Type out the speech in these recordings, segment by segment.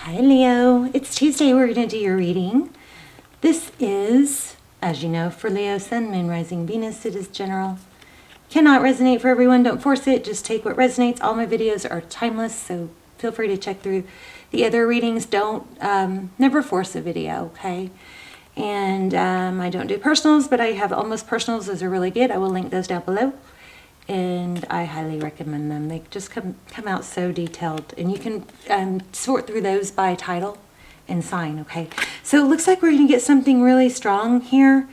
Hi Leo, it's Tuesday. We're going to do your reading. This is, as you know, for Leo, Sun, Moon, Rising, Venus. It is general. Cannot resonate for everyone. Don't force it. Just take what resonates. All my videos are timeless, so feel free to check through the other readings. Don't, never force a video, okay? And I don't do personals, but I have almost personals. Those are really good. I will link those down below. And I highly recommend them. They just come out so detailed, and you can sort through those by title and sign. Okay, so it looks like we're going to get something really strong here,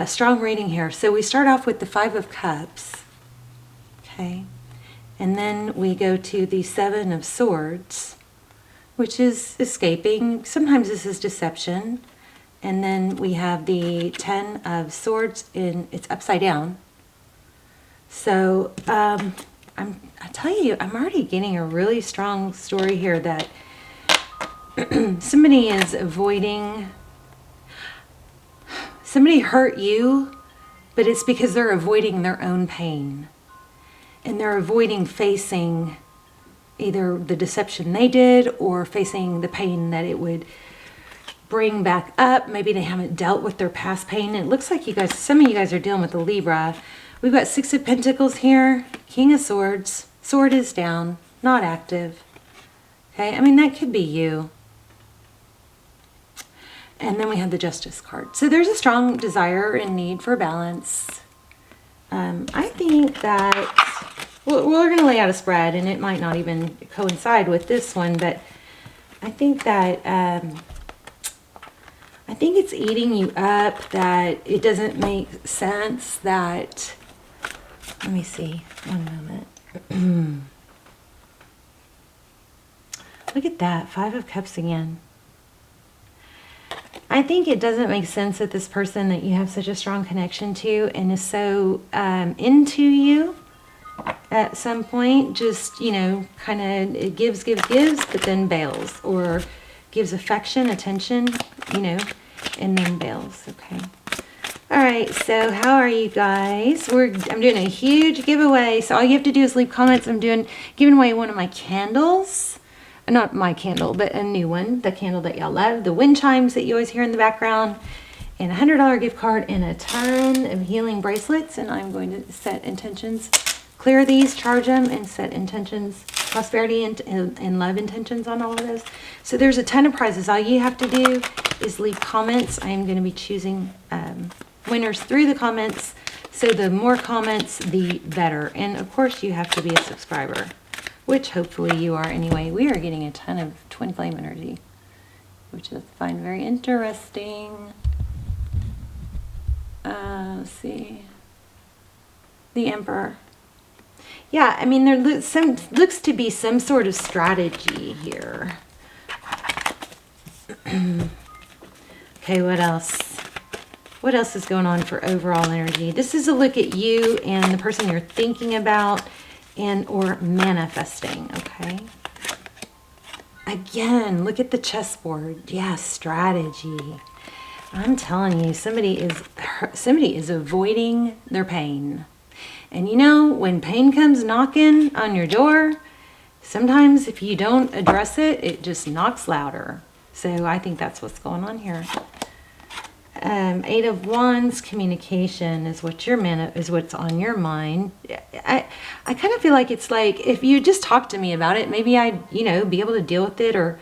strong reading here. So we start off with the Five of Cups, okay, and then we go to the Seven of Swords, which is escaping. Sometimes this is deception, and then we have the Ten of Swords it's upside down. So, I tell you, I'm already getting a really strong story here that somebody is avoiding, somebody hurt you, but it's because they're avoiding their own pain. And they're avoiding facing either the deception they did or facing the pain that it would bring back up. Maybe they haven't dealt with their past pain. And it looks like you guys, some of you guys are dealing with a Libra. We've got Six of Pentacles here, King of Swords, sword is down, not active. Okay, I mean, that could be you. And then we have the Justice card. So there's a strong desire and need for balance. I think that, well, we're going to lay out a spread, and it might not even coincide with this one, but I think that, I think it's eating you up, that it doesn't make sense that, let me see, one moment. Look at that, Five of Cups again. I think it doesn't make sense that this person that you have such a strong connection to and is so into you at some point, just, you know, kind of gives, but then bails, or gives affection, attention, you know, and then bails. Okay. All right, so how are you guys? I'm doing a huge giveaway, so all you have to do is leave comments. I'm giving away one of my candles. Not my candle, but a new one. The candle that y'all love. The wind chimes that you always hear in the background. And a $100 gift card and a ton of healing bracelets. And I'm going to set intentions. Clear these, charge them, and set intentions. Prosperity and love intentions on all of those. So there's a ton of prizes. All you have to do is leave comments. I am going to be choosing winners through the comments. So the more comments, the better. And of course, you have to be a subscriber, which hopefully you are anyway. We are getting a ton of twin flame energy, which I find very interesting. Let's see. The Emperor. Yeah, I mean, there looks to be some sort of strategy here. Okay, what else? What else is going on for overall energy? This is a look at you and the person you're thinking about and or manifesting, okay? Again, look at the chessboard. Yeah, strategy. I'm telling you, somebody is avoiding their pain. And you know, when pain comes knocking on your door, sometimes if you don't address it, it just knocks louder. So I think that's what's going on here. Eight of Wands, communication is what is what's on your mind. I kind of feel like it's like if you just talk to me about it, maybe I'd, you know, be able to deal with it or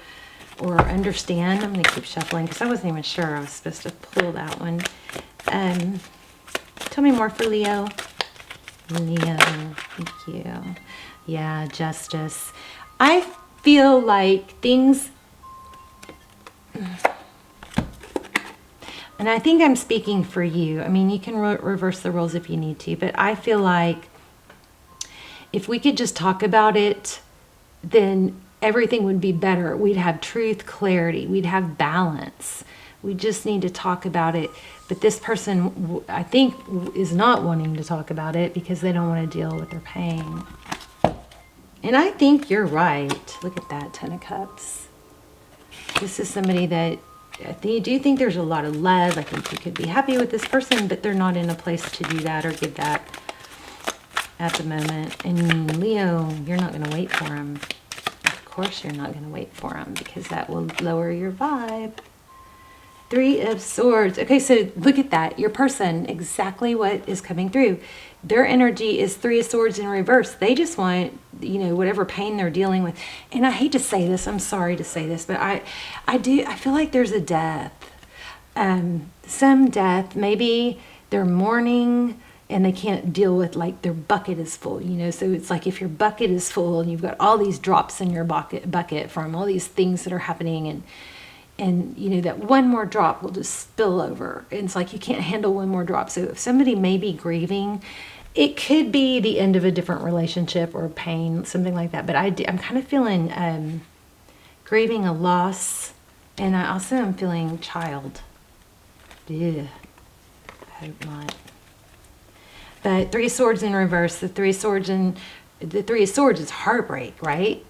understand. I'm going to keep shuffling because I wasn't even sure I was supposed to pull that one. Tell me more for Leo. Leo, thank you. Yeah, Justice. I feel like things... And I think I'm speaking for you. I mean, you can reverse the roles if you need to, but I feel like if we could just talk about it, then everything would be better. We'd have truth, clarity, we'd have balance. We just need to talk about it. But this person, I think, is not wanting to talk about it because they don't want to deal with their pain. And I think you're right. Look at that, Ten of Cups. This is somebody that I do think there's a lot of love. I think you could be happy with this person, but they're not in a place to do that or give that at the moment. And Leo, you're not going to wait for him. Of course you're not going to wait for them because that will lower your vibe. 3 of Swords. Okay, so look at that. Your person, exactly what is coming through. Their energy is 3 of Swords in reverse. They just want, you know, whatever pain they're dealing with. And I hate to say this. I'm sorry to say this, but I feel like there's a death. Some death. Maybe they're mourning and they can't deal with, like, their bucket is full, you know. So it's like if your bucket is full and you've got all these drops in your bucket from all these things that are happening, and you know, that one more drop will just spill over. And it's like you can't handle one more drop. So if somebody may be grieving, it could be the end of a different relationship or pain, something like that. But I'm kind of feeling grieving a loss. And I also am feeling child. Ugh, I hope not. But 3 of Swords in reverse. The 3 of Swords is heartbreak, right?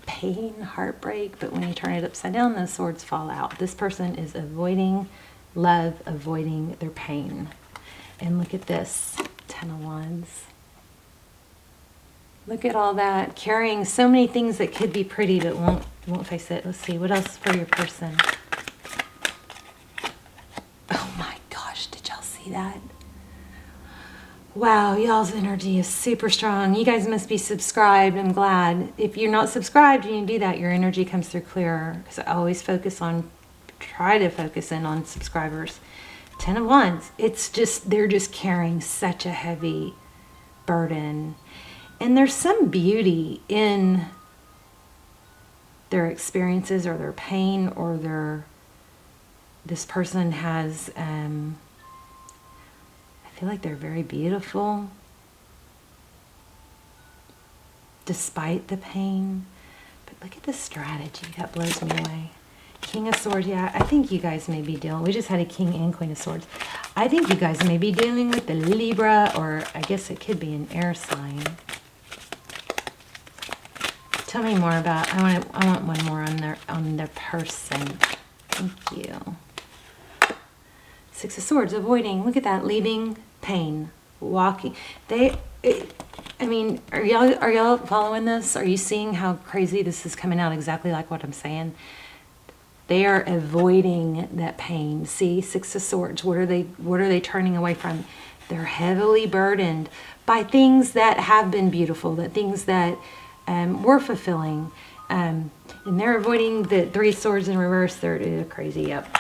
Pain, heartbreak, but when you turn it upside down, the swords fall out. This person is avoiding love, avoiding their pain. And look at this, 10 of Wands. Look at all that, carrying so many things that could be pretty but won't face it. Let's see, what else for your person? Oh my gosh, did y'all see that? Wow, y'all's energy is super strong. You guys must be subscribed. I'm glad. If you're not subscribed and you do that, your energy comes through clearer. Because I always try to focus in on subscribers. 10 of Wands. It's just, they're just carrying such a heavy burden. And there's some beauty in their experiences or their pain or this person has, I feel like they're very beautiful despite the pain. But look at the strategy. That blows me away. King of Swords. Yeah, I think you guys may be dealing. We just had a King and Queen of Swords. I think you guys may be dealing with the Libra, or I guess it could be an air sign. Tell me more about. I want one more on their person. Thank you. 6 of Swords. Avoiding. Look at that. Leaving pain, walking. I mean, are y'all following this? Are you seeing how crazy this is coming out? Exactly like what I'm saying. They are avoiding that pain. See, 6 of Swords. What are they turning away from? They're heavily burdened by things that have been beautiful, that things that were fulfilling, and they're avoiding the 3 of Swords in reverse. They're crazy. Yep.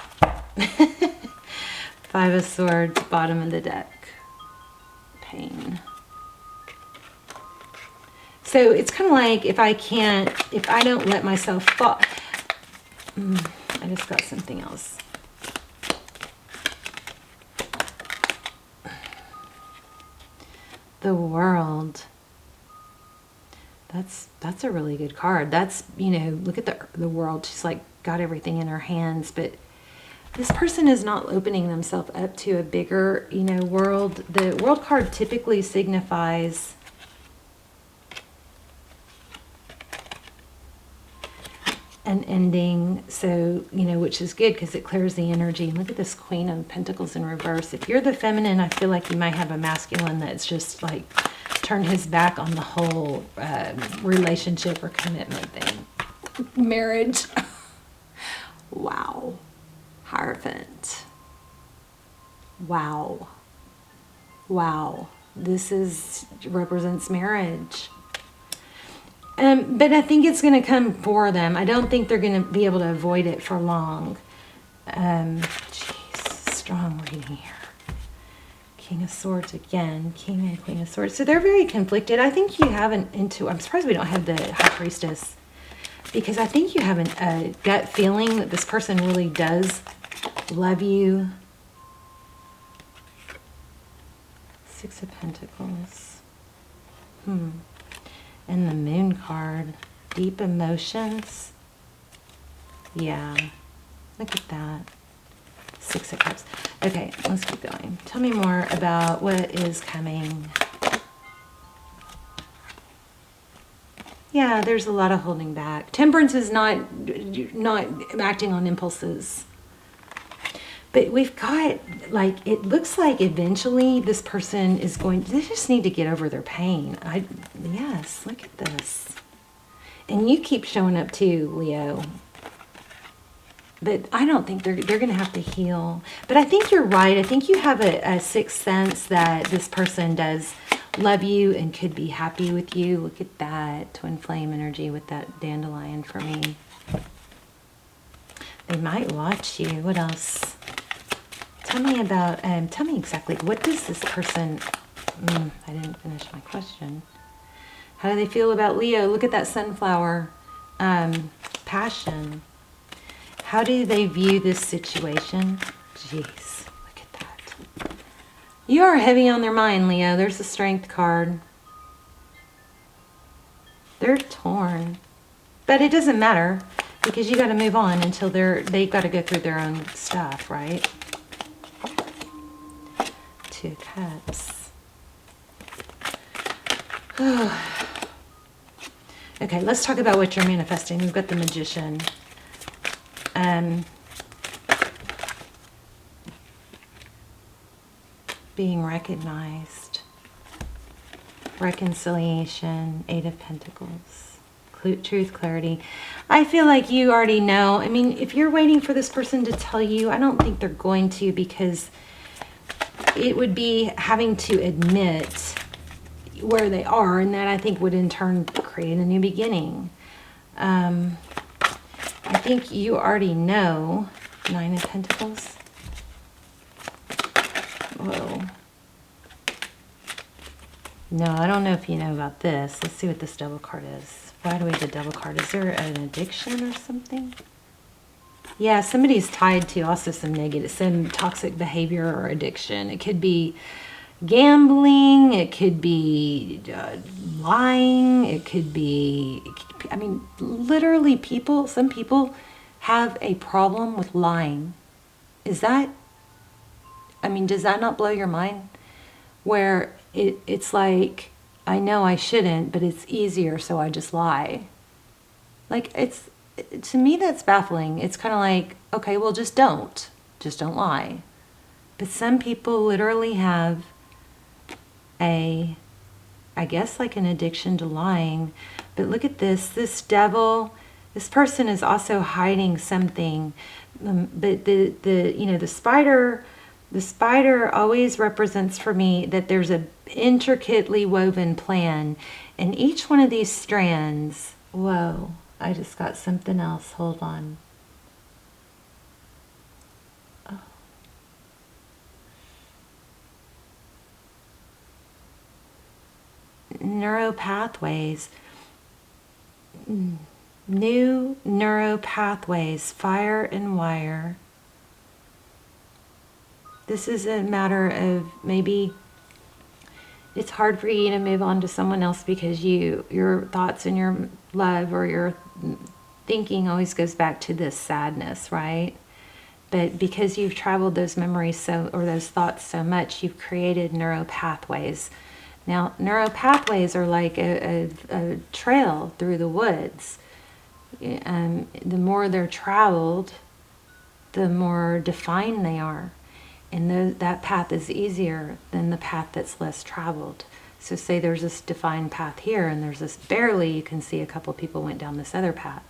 5 of Swords, bottom of the deck. Pain. So it's kind of like if I don't let myself fall. I just got something else. The World. That's a really good card. That's, you know, look at the World. She's like got everything in her hands, but this person is not opening themselves up to a bigger, you know, world. The World card typically signifies an ending, so, you know, which is good because it clears the energy. And look at this Queen of Pentacles in reverse. If you're the feminine, I feel like you might have a masculine that's just like turned his back on the whole relationship or commitment thing. Marriage. Wow. Hierophant. Wow. Wow. This represents marriage. But I think it's going to come for them. I don't think they're going to be able to avoid it for long. Jeez, strong reading here. King of Swords again. King and Queen of Swords. So they're very conflicted. I think you have I'm surprised we don't have the High Priestess. Because I think you have a gut feeling that this person really does love you. 6 of Pentacles. And the Moon card. Deep emotions. Yeah. Look at that. 6 of Cups. Okay, let's keep going. Tell me more about what is coming. Yeah, there's a lot of holding back. Temperance is not acting on impulses. But we've got, like, it looks like eventually this person is they just need to get over their pain. Yes, look at this. And you keep showing up too, Leo. But I don't think they're going to have to heal. But I think you're right. I think you have a sixth sense that this person does love you and could be happy with you. Look at that twin flame energy with that dandelion for me. They might watch you. What else? Tell me about, tell me exactly, what does this person, I didn't finish my question. How do they feel about Leo? Look at that sunflower, passion. How do they view this situation? Jeez, look at that. You are heavy on their mind, Leo. There's a strength card. They're torn. But it doesn't matter because you got to move on until they've got to go through their own stuff, right? Two of Cups. Okay, let's talk about what you're manifesting. We've got the Magician. Being recognized. Reconciliation. Eight of Pentacles. Truth, clarity. I feel like you already know. I mean, if you're waiting for this person to tell you, I don't think they're going to, because it would be having to admit where they are, and that I think would in turn create a new beginning. I think you already know. Nine of Pentacles. Whoa. No, I don't know if you know about this. Let's see what this Devil card is. Why do we have the Devil card? Is there an addiction or something? Yeah, somebody's tied to also some toxic behavior or addiction. It could be gambling. It could be lying. It could be, I mean, literally some people have a problem with lying. Is that, I mean, does that not blow your mind? Where it's like, I know I shouldn't, but it's easier, so I just lie. Like, to me, that's baffling. It's kind of like, okay, well, just don't lie. But some people literally have I guess like an addiction to lying. But look at this Devil, this person is also hiding something. But the spider always represents for me that there's a intricately woven plan, and each one of these strands, whoa, I just got something else, hold on. Oh. Neuropathways, new neuropathways, fire and wire. This is a matter of maybe it's hard for you to move on to someone else because your thoughts and your love or your thinking always goes back to this sadness, right? But because you've traveled those memories or those thoughts so much, you've created neuropathways. Now, neuropathways are like a trail through the woods. The more they're traveled, the more defined they are. And that path is easier than the path that's less traveled. So say there's this defined path here, and there's this barely, you can see a couple people went down this other path.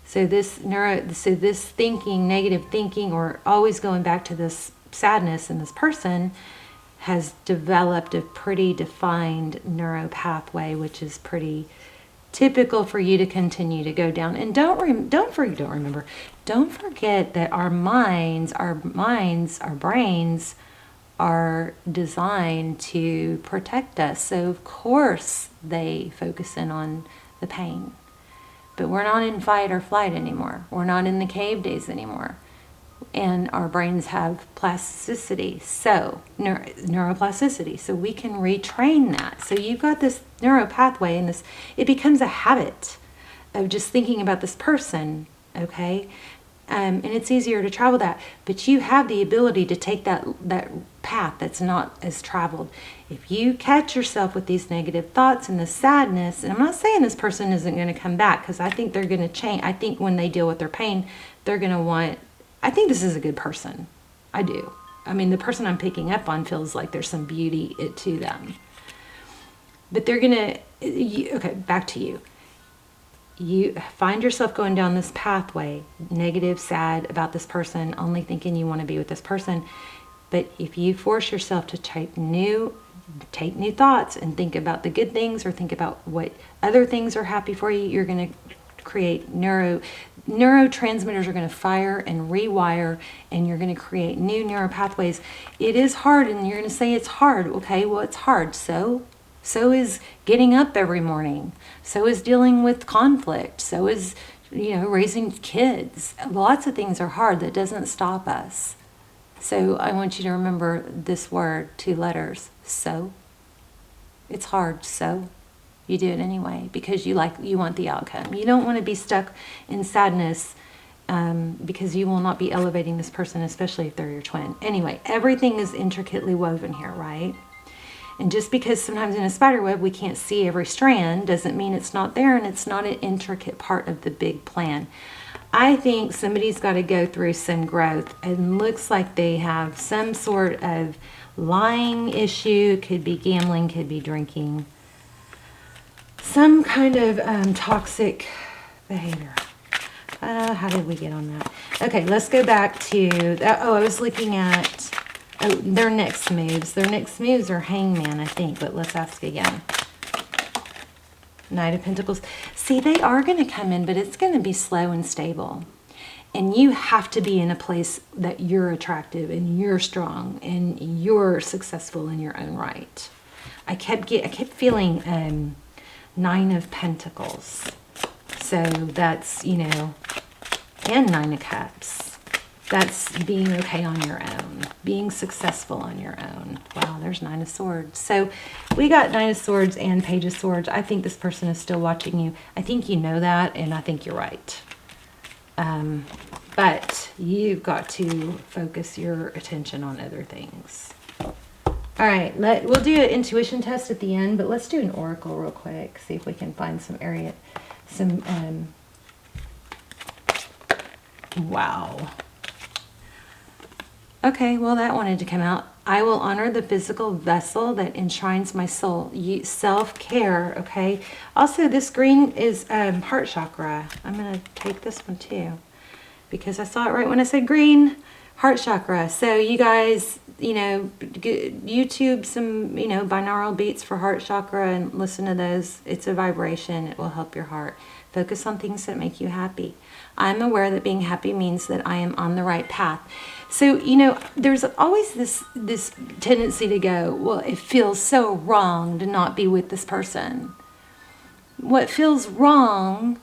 So this thinking, negative thinking, or always going back to this sadness in this person has developed a pretty defined neuropathway, which is pretty typical for you to continue to go down. And don't forget that our brains are designed to protect us. So of course they focus in on the pain. But we're not in fight or flight anymore. We're not in the cave days anymore. And our brains have plasticity, so neuroplasticity, so we can retrain that. So you've got this neuropathway, and it becomes a habit of just thinking about this person, okay? And it's easier to travel that, but you have the ability to take that path that's not as traveled. If you catch yourself with these negative thoughts and the sadness, and I'm not saying this person isn't going to come back, because I think they're going to change. I think when they deal with their pain, they're going to want, I think this is a good person. I do. I mean, the person I'm picking up on feels like there's some beauty to them. But they're going to, okay, back to you. you find yourself going down this pathway, negative, sad about this person, only thinking you want to be with this person. But if you force yourself to take new thoughts and think about the good things, or think about what other things are happy for you, you're going to create neurotransmitters are going to fire and rewire, and you're going to create new neural pathways. It is hard, and you're going to say it's hard. Okay, well, it's hard. So is getting up every morning. So is dealing with conflict. So is, raising kids. Lots of things are hard. That doesn't stop us. So I want you to remember this word, 2 letters, so. It's hard, so you do it anyway because you want the outcome. You don't want to be stuck in sadness because you will not be elevating this person, especially if they're your twin. Anyway, everything is intricately woven here, right? And just because sometimes in a spider web we can't see every strand doesn't mean it's not there, and it's not an intricate part of the big plan. I think somebody's got to go through some growth, and looks like they have some sort of lying issue. Could be gambling, could be drinking. Some kind of toxic behavior. How did we get on that? Okay, let's go back to... I was looking at... their next moves. Their next moves are Hangman, I think, but let's ask again. Knight of Pentacles. See, they are going to come in, but it's going to be slow and stable. And you have to be in a place that you're attractive and you're strong and you're successful in your own right. I kept feeling 9 of Pentacles. So that's, and 9 of Cups. That's being okay on your own, being successful on your own. Wow, there's 9 of Swords. So we got 9 of Swords and Page of Swords. I think this person is still watching you. I think you know that, and I think you're right. But you've got to focus your attention on other things. All right, we'll do an intuition test at the end, but let's do an oracle real quick. See if we can find wow. Okay, well, that wanted to come out. I will honor the physical vessel that enshrines my soul. Self-care, okay? Also, this green is heart chakra. I'm going to take this one too because I saw it right when I said green, heart chakra. So you guys, YouTube some, binaural beats for heart chakra and listen to those. It's a vibration. It will help your heart. Focus on things that make you happy. I'm aware that being happy means that I am on the right path. So, there's always this tendency to go, well, it feels so wrong to not be with this person. What feels wrong,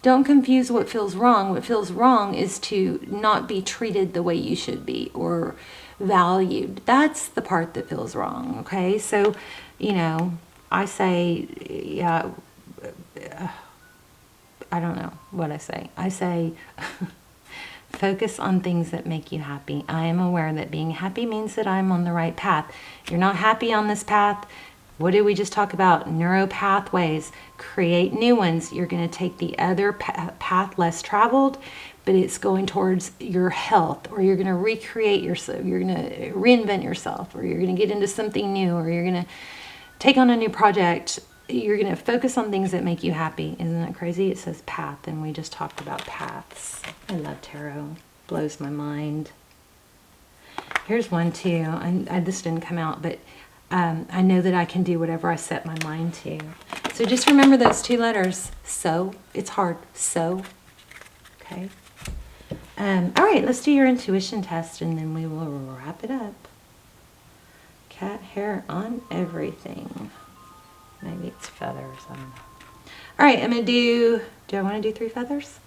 don't confuse what feels wrong. What feels wrong is to not be treated the way you should be or valued. That's the part that feels wrong, okay? So, I say, yeah, I don't know what I say. I say... Focus on things that make you happy. I am aware that being happy means that I'm on the right path. You're not happy on this path. What did we just talk about? Neuro pathways. Create new ones. You're going to take the other path less traveled, but it's going towards your health, or you're going to recreate yourself. You're going to reinvent yourself, or you're going to get into something new, or you're going to take on a new project. You're going to focus on things that make you happy. Isn't that crazy? It says path, and we just talked about paths. I love tarot. Blows my mind. Here's one too. This didn't come out, but I know that I can do whatever I set my mind to. So just remember those 2 letters. So. It's hard. So. Okay. All right, let's do your intuition test, and then we will wrap it up. Cat hair on everything. Maybe it's feathers, I don't know. All right, I'm going to do I want to do 3 feathers?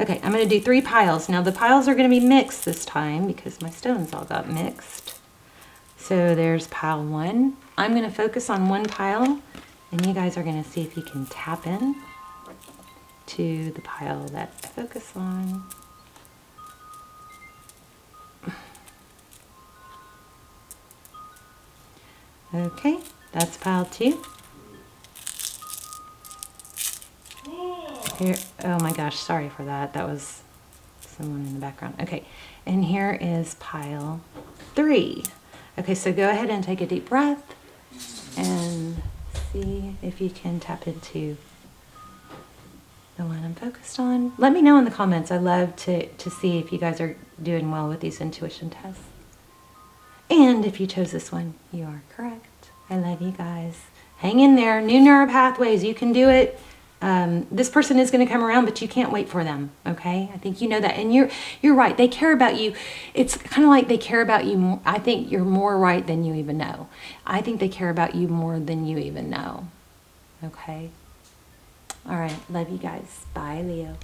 Okay, I'm going to do 3 piles. Now the piles are going to be mixed this time because my stones all got mixed. So there's pile 1. I'm going to focus on 1 pile, and you guys are going to see if you can tap in to the pile that I focus on. Okay, that's pile 2. Here, oh my gosh, sorry for that. That was someone in the background. Okay, and here is pile 3. Okay, so go ahead and take a deep breath and see if you can tap into the one I'm focused on. Let me know in the comments. I love to see if you guys are doing well with these intuition tests. And if you chose this one, you are correct. I love you guys. Hang in there. New neural pathways. You can do it. This person is going to come around, but you can't wait for them. Okay? I think you know that. And you're right. They care about you. It's kind of like they care about you more. I think you're more right than you even know. I think they care about you more than you even know. Okay? All right. Love you guys. Bye, Leo.